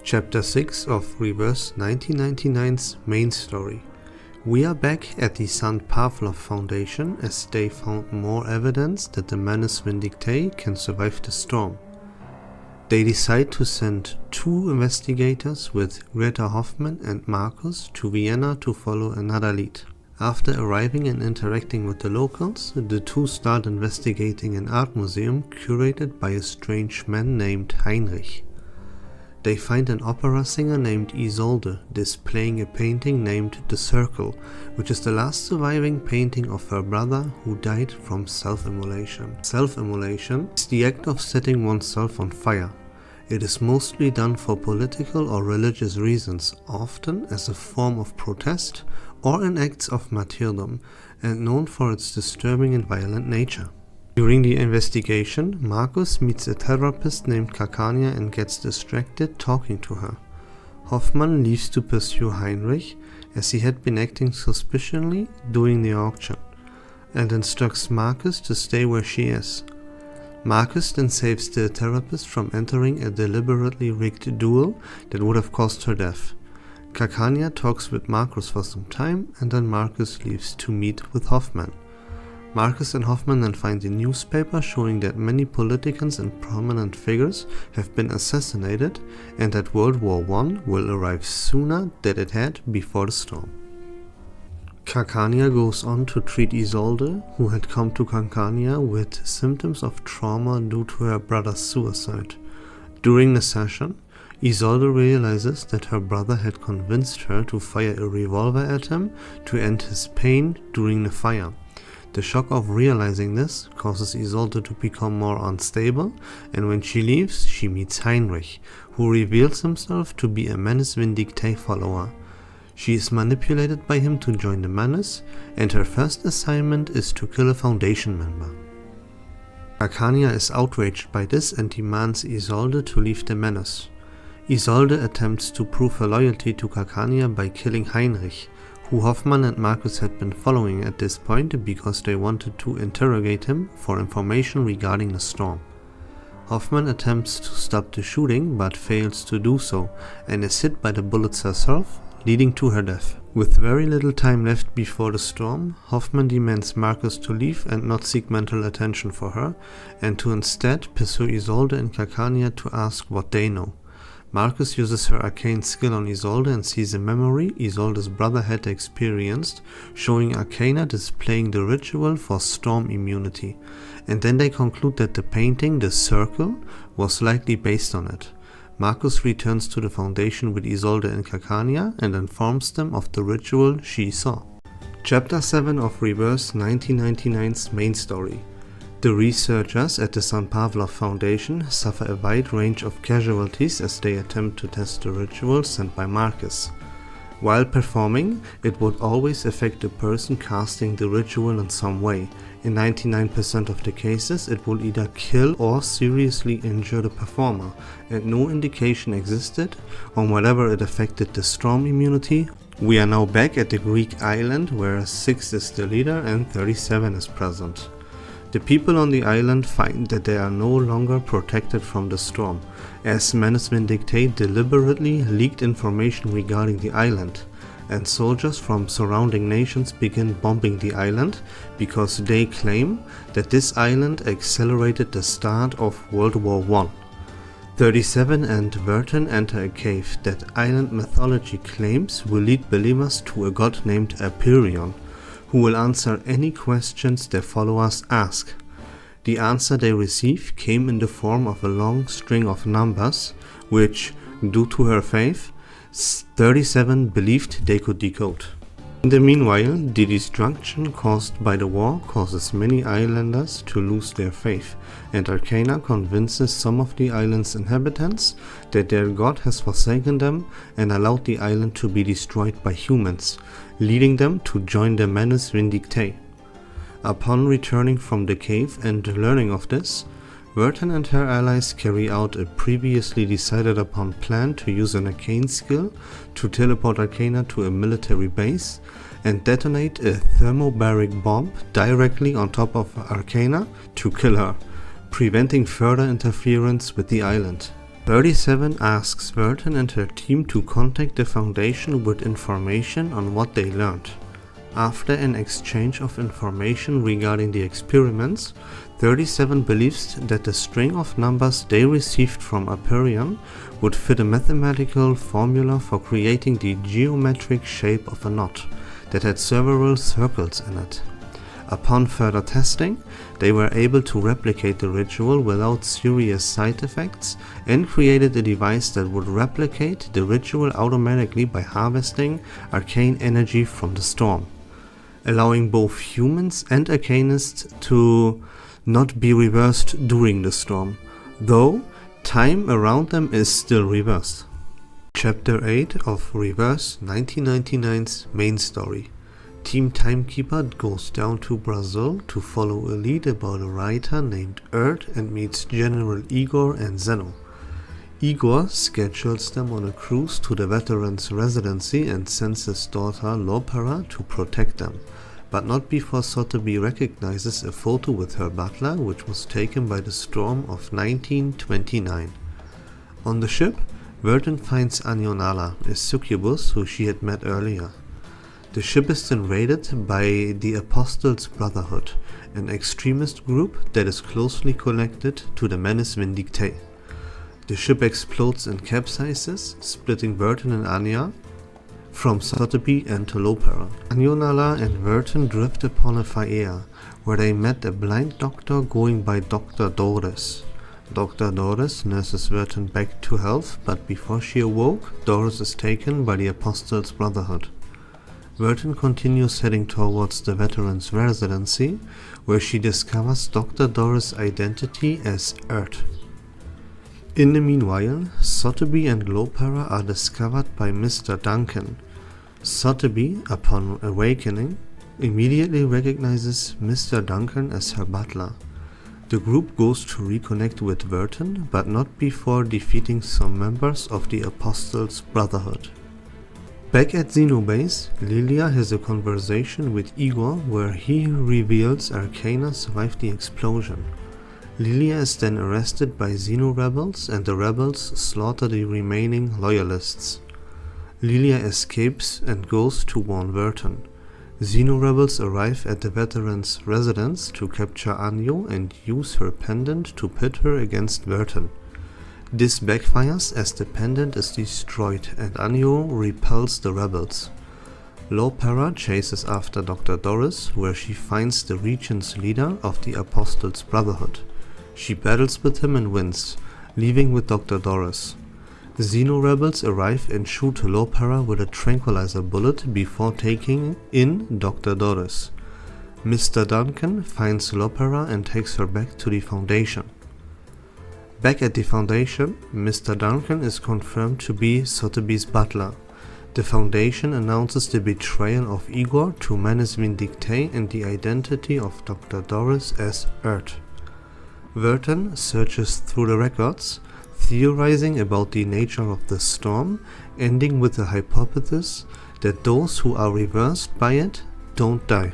Chapter 6 of Reverse1999's main story. We are back at the St. Pavlov Foundation as they found more evidence that the menace Vindictae can survive the storm. They decide to send 2 investigators with Greta Hoffman and Marcus to Vienna to follow another lead. After arriving and interacting with the locals, the 2 start investigating an art museum curated by a strange man named Heinrich. They find an opera singer named Isolde displaying a painting named The Circle, which is the last surviving painting of her brother who died from self-immolation. Self-immolation is the act of setting oneself on fire. It is mostly done for political or religious reasons, often as a form of protest or in acts of martyrdom, and known for its disturbing and violent nature. During the investigation, Marcus meets a therapist named Kakania and gets distracted talking to her. Hoffman leaves to pursue Heinrich, as he had been acting suspiciously during the auction, and instructs Marcus to stay where she is. Marcus then saves the therapist from entering a deliberately rigged duel that would have caused her death. Kakania talks with Marcus for some time, and then Marcus leaves to meet with Hoffman. Marcus and Hoffman then find a newspaper showing that many politicians and prominent figures have been assassinated and that World War I will arrive sooner than it had before the storm. Kakania goes on to treat Isolde, who had come to Kakania with symptoms of trauma due to her brother's suicide. During the session, Isolde realizes that her brother had convinced her to fire a revolver at him to end his pain during the fire. The shock of realizing this causes Isolde to become more unstable, and when she leaves, she meets Heinrich, who reveals himself to be a Menace Vindictae follower. She is manipulated by him to join the Menace, and her first assignment is to kill a Foundation member. Kakania is outraged by this and demands Isolde to leave the Menace. Isolde attempts to prove her loyalty to Kakania by killing Heinrich, who Hoffman and Marcus had been following at this point because they wanted to interrogate him for information regarding the storm. Hoffman attempts to stop the shooting but fails to do so and is hit by the bullets herself, leading to her death. With very little time left before the storm, Hoffman demands Marcus to leave and not seek mental attention for her, and to instead pursue Isolde and Kakania to ask what they know. Marcus uses her arcane skill on Isolde and sees a memory Isolde's brother had experienced, showing Arcana displaying the ritual for storm immunity, and then they conclude that the painting, The Circle, was likely based on it. Marcus returns to the Foundation with Isolde and Kakania and informs them of the ritual she saw. Chapter 7 of Reverse1999's main story. The researchers at the St. Pavlov Foundation suffer a wide range of casualties as they attempt to test the ritual sent by Marcus. While performing, it would always affect the person casting the ritual in some way. In 99% of the cases, it will either kill or seriously injure the performer, and no indication existed on whether it affected the storm immunity. We are now back at the Greek island where 6 is the leader and 37 is present. The people on the island find that they are no longer protected from the storm, as Menace Vindictae deliberately leaked information regarding the island, and soldiers from surrounding nations begin bombing the island because they claim that this island accelerated the start of World War I. 37 and Verton enter a cave that island mythology claims will lead believers to a god named Aperion, who will answer any questions their followers ask. The answer they receive came in the form of a long string of numbers, which, due to her faith, 37 believed they could decode. In the meanwhile, the destruction caused by the war causes many islanders to lose their faith, and Arcana convinces some of the island's inhabitants that their god has forsaken them and allowed the island to be destroyed by humans, leading them to join the Menace Vindictae. Upon returning from the cave and learning of this, Verton and her allies carry out a previously decided upon plan to use an arcane skill to teleport Arcana to a military base and detonate a thermobaric bomb directly on top of Arcana to kill her, preventing further interference with the island. 37 asks Verton and her team to contact the Foundation with information on what they learned. After an exchange of information regarding the experiments, 37 believes that the string of numbers they received from Aperion would fit a mathematical formula for creating the geometric shape of a knot that had several circles in it. Upon further testing, they were able to replicate the ritual without serious side effects and created a device that would replicate the ritual automatically by harvesting arcane energy from the storm, allowing both humans and arcanists to not be reversed during the storm, though time around them is still reversed. Chapter 8 of Reverse 1999's main story. Team Timekeeper goes down to Brazil to follow a lead about a writer named Erd and meets General Igor and Zeno. Igor schedules them on a cruise to the veterans' residency and sends his daughter Lopera to protect them, but not before Sotheby recognizes a photo with her butler which was taken by the storm of 1929. On the ship, Verton finds Anionala, a succubus who she had met earlier. The ship is then raided by the Apostles' Brotherhood, an extremist group that is closely connected to the Menace Vindictae. The ship explodes and capsizes, splitting Verton and Anya from Sotheby and Lopera. Anionala and Verton drift upon a faea, where they met a blind doctor going by Dr. Doris. Dr. Doris nurses Verton back to health, but before she awoke, Doris is taken by the Apostles' Brotherhood. Verton continues heading towards the veterans' residency, where she discovers Dr. Doris' identity as Erd. In the meanwhile, Sotheby and Lopera are discovered by Mr. Duncan. Sotheby, upon awakening, immediately recognizes Mr. Duncan as her butler. The group goes to reconnect with Verton, but not before defeating some members of the Apostles' Brotherhood. Back at Xenobase, Lilia has a conversation with Igor where he reveals Arcana survived the explosion. Lilia is then arrested by Xeno-rebels and the rebels slaughter the remaining loyalists. Lilia escapes and goes to warn Verton. Xeno-rebels arrive at the veterans' residence to capture Anyo and use her pendant to pit her against Verton. This backfires as the pendant is destroyed and Anyo repels the rebels. Lopera chases after Dr. Doris, where she finds the region's leader of the Apostles' Brotherhood. She battles with him and wins, leaving with Dr. Doris. The Xeno-rebels arrive and shoot Lopera with a tranquilizer bullet before taking in Dr. Doris. Mr. Duncan finds Lopera and takes her back to the Foundation. Back at the Foundation, Mr. Duncan is confirmed to be Sotheby's butler. The Foundation announces the betrayal of Igor to Menace Vindictae and the identity of Dr. Doris as Erd. Verton searches through the records, theorizing about the nature of the storm, ending with the hypothesis that those who are reversed by it don't die.